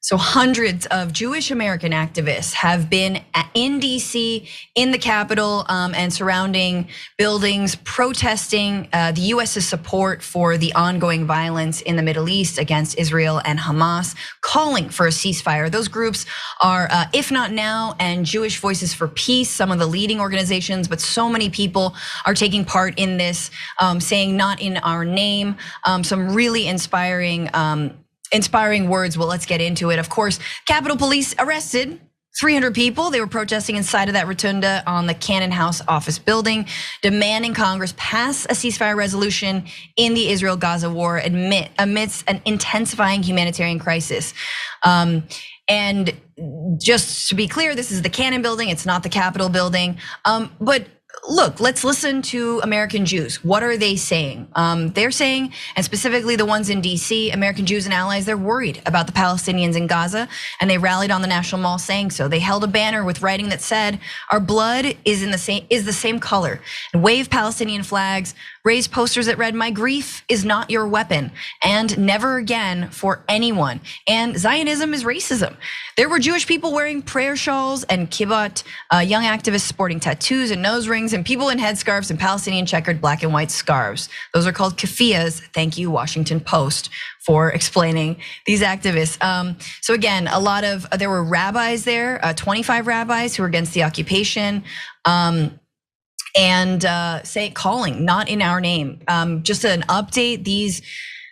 So hundreds of Jewish American activists have been in DC, in the Capitol, and surrounding buildings, protesting the US's support for the ongoing violence in the Middle East against Israel and Hamas, calling for a ceasefire. Those groups are If Not Now and Jewish Voices for Peace, some of the leading organizations, but so many people are taking part in this, saying not in our name. Some really inspiring words. Well, let's get into it. Of course, Capitol Police arrested 300 people. They were protesting inside of that rotunda on the Cannon House office building, demanding Congress pass a ceasefire resolution in the Israel-Gaza war amidst an intensifying humanitarian crisis. And just to be clear, this is the Cannon building, it's not the Capitol building. But look, let's listen to American Jews. What are they saying? They're saying, and specifically the ones in DC, American Jews and allies, they're worried about the Palestinians in Gaza, and they rallied on the National Mall saying so. They held a banner with writing that said, "Our blood is the same color," and waved Palestinian flags, raised posters that read, "My grief is not your weapon," and "Never again for anyone," and "Zionism is racism." There were Jewish people wearing prayer shawls and kibbut, young activists sporting tattoos and nose rings, and people in headscarves and Palestinian checkered black and white scarves. Those are called keffiyehs. Thank you, Washington Post, for explaining these activists. So again, there were rabbis there, 25 rabbis who were against the occupation. And calling, not in our name. Just an update,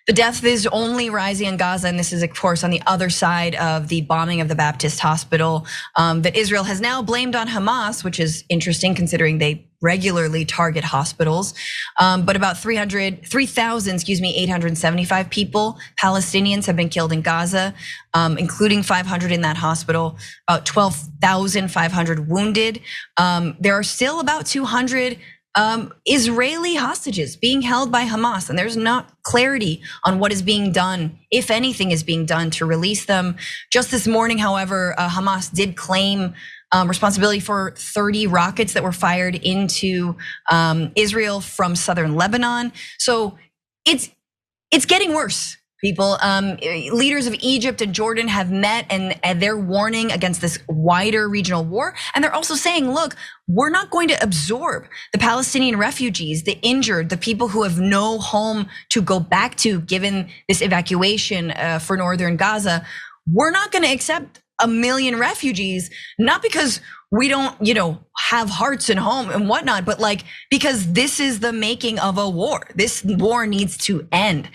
the death is only rising in Gaza, and this is of course on the other side of the bombing of the Baptist hospital that Israel has now blamed on Hamas, which is interesting considering they regularly target hospitals. But about 3,875 people, Palestinians, have been killed in Gaza, including 500 in that hospital, about 12,500 wounded. There are still about 200 Israeli hostages being held by Hamas, and there's not clarity on what is being done, if anything is being done to release them. Just this morning, however, Hamas did claim responsibility for 30 rockets that were fired into Israel from southern Lebanon. So it's getting worse. People, leaders of Egypt and Jordan have met, and they're warning against this wider regional war. And they're also saying, look, we're not going to absorb the Palestinian refugees, the injured, the people who have no home to go back to given this evacuation for northern Gaza. We're not gonna accept 1 million refugees, not because we don't, have hearts and home and whatnot, but because this is the making of a war. This war needs to end.